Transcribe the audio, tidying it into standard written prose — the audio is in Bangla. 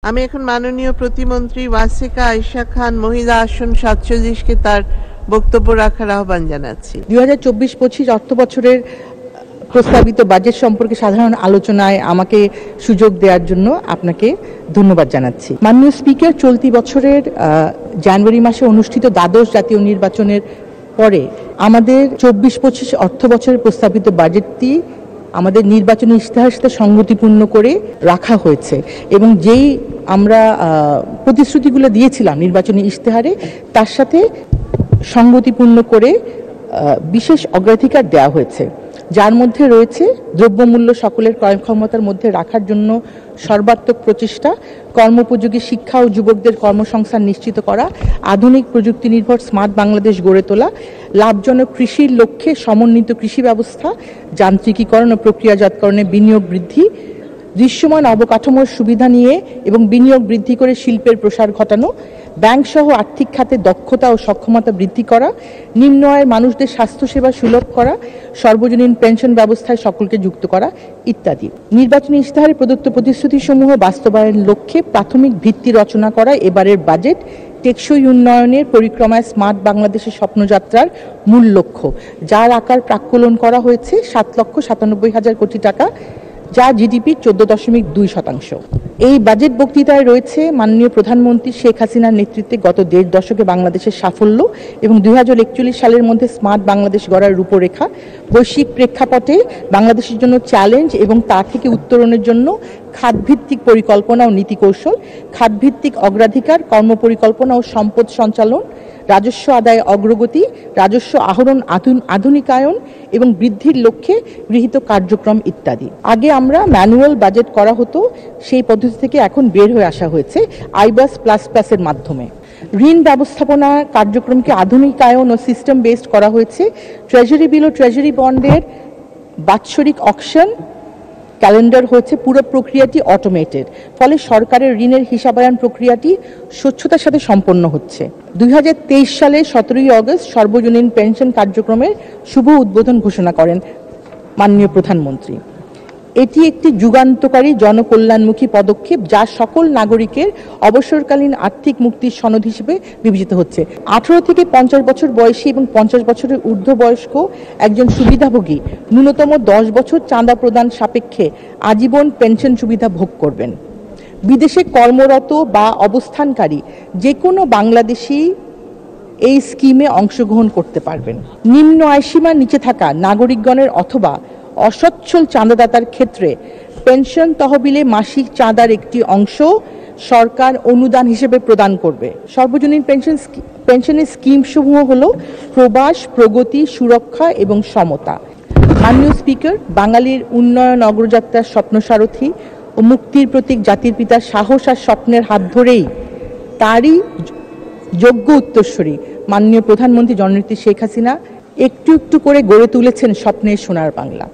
আমি এখন মাননীয় প্রতিমন্ত্রী ওয়াসিকা আয়েশা খান মহিলা আসন ৪৭কে তার বক্তব্য রাখার আহ্বান জানাচ্ছি। 2024-25 অর্থ বছরের প্রস্তাবিত বাজেট সম্পর্কে সাধারণ আলোচনায় আমাকে সুযোগ দেওয়ার জন্য আপনাকে ধন্যবাদ জানাচ্ছি। মাননীয় স্পিকার, চলতি বছরের জানুয়ারি মাসে অনুষ্ঠিত দ্বাদশ জাতীয় নির্বাচনের পরে আমাদের 24-25 অর্থ বছরের প্রস্তাবিত বাজেটটি আমাদের নির্বাচনী ইশতেহারের সাথে সঙ্গতিপূর্ণ করে রাখা হয়েছে এবং যেই আমরা প্রতিশ্রুতিগুলো দিয়েছিলাম নির্বাচনী ইশতেহারে তার সাথে সঙ্গতিপূর্ণ করে বিশেষ অগ্রাধিকার দেওয়া হয়েছে, যার মধ্যে রয়েছে দ্রব্যমূল্য সকলের ক্রয় ক্ষমতার মধ্যে রাখার জন্য সর্বাত্মক প্রচেষ্টা, কর্মোপযোগী শিক্ষা ও যুবকদের কর্মসংস্থান নিশ্চিত করা, আধুনিক প্রযুক্তি নির্ভর স্মার্ট বাংলাদেশ গড়ে তোলা, লাভজনক কৃষির লক্ষ্যে সমন্বিত কৃষি ব্যবস্থা, যান্ত্রিকীকরণ ও প্রক্রিয়াজাতকরণে বিনিয়োগ বৃদ্ধি, দৃশ্যমান অবকাঠামোর সুবিধা নিয়ে এবং বিনিয়োগ বৃদ্ধি করে শিল্পের প্রসার ঘটানো, ব্যাংক সহ আর্থিক খাতে দক্ষতা ও সক্ষমতা বৃদ্ধি করা, নিম্ন আয়ের মানুষদের স্বাস্থ্যসেবা সুলভ করা, সর্বজনীন পেনশন ব্যবস্থায় সকলকে যুক্ত করা ইত্যাদি। নির্বাচনী ইশতেহারে প্রদত্ত প্রতিশ্রুতিসমূহ বাস্তবায়নের লক্ষ্যে প্রাথমিক ভিত্তি রচনা করা এবারের বাজেট টেকসই উন্নয়নের পরিক্রমায় স্মার্ট বাংলাদেশের স্বপ্নযাত্রার মূল লক্ষ্য, যার আকার প্রাক্কলন করা হয়েছে 7,97,000 কোটি টাকা, যা জিডিপির 14.2%। এই বাজেট বক্তৃতায় রয়েছে মাননীয় প্রধানমন্ত্রী শেখ হাসিনার নেতৃত্বে গত 1.5 দশকে বাংলাদেশের সাফল্য এবং 2041 সালের মধ্যে স্মার্ট বাংলাদেশ গড়ার রূপরেখা, বৈশ্বিক প্রেক্ষাপটে বাংলাদেশের জন্য চ্যালেঞ্জ এবং তা থেকে উত্তরণের জন্য খাতভিত্তিক পরিকল্পনা ও নীতিকৌশল, খাতভিত্তিক অগ্রাধিকার, কর্মপরিকল্পনা ও সম্পদ সঞ্চালন, রাজস্ব আদায় অগ্রগতি, রাজস্ব আহরণ আধুনিকায়ন এবং বৃদ্ধির লক্ষ্যে গৃহীত কার্যক্রম ইত্যাদি। আগে আমরা ম্যানুয়াল বাজেট করা হতো, সেই পদ্ধতি থেকে এখন বের হয়ে আসা হয়েছে আইবাস প্লাস এর মাধ্যমে। ঋণ ব্যবস্থাপনা কার্যক্রমকে আধুনিকায়ন ও সিস্টেম বেসড করা হয়েছে। ট্রেজারি বিল ও ট্রেজারি বন্ডের বাৎসরিক অকশন ক্যালেন্ডার হয়েছে, পুরো প্রক্রিয়াটি অটোমেটেড, ফলে সরকারের ঋণের হিসাবায়ন প্রক্রিয়াটি স্বচ্ছতার সাথে সম্পন্ন হচ্ছে। 2023 সালে 17 আগস্ট সর্বজনীন পেনশন কার্যক্রমের শুভ উদ্বোধন ঘোষণা করেন মাননীয় প্রধানমন্ত্রী। এটি একটি যুগান্তকারী জনকল্যাণমুখী পদক্ষেপ যা সকল নাগরিকের অবসরকালীন আর্থিক মুক্তির সনদ হিসেবে বিবেচিত হচ্ছে। 18 থেকে 50 বছর বয়সী এবং 50 বছরের ঊর্ধ্ববয়স্ক একজন সুবিধাভোগী ন্যূনতম 10 বছর চাঁদা প্রদান সাপেক্ষে আজীবন পেনশন সুবিধা ভোগ করবেন। বিদেশে কর্মরত বা অবস্থানকারী যে কোনো বাংলাদেশি এই স্কিমে অংশগ্রহণ করতে পারবেন। নিম্ন আয়সীমার নিচে থাকা নাগরিকগণের অথবা অসচ্ছল চাঁদাদাতার ক্ষেত্রে পেনশন তহবিলে মাসিক চাঁদার একটি অংশ সরকার অনুদান হিসেবে প্রদান করবে। সর্বজনীন পেনশনের স্কিম সমূহ হল প্রবাস, প্রগতি, সুরক্ষা এবং সমতা। মাননীয় স্পিকার, বাঙালির উন্নয়ন অগ্রযাত্রার স্বপ্নসারথী ও মুক্তির প্রতীক জাতির পিতার সাহস আর স্বপ্নের হাত ধরেই তারই যোগ্য উত্তরসূরি মাননীয় প্রধানমন্ত্রী জননেত্রী শেখ হাসিনা একটু একটু করে গড়ে তুলেছেন স্বপ্নের সোনার বাংলা।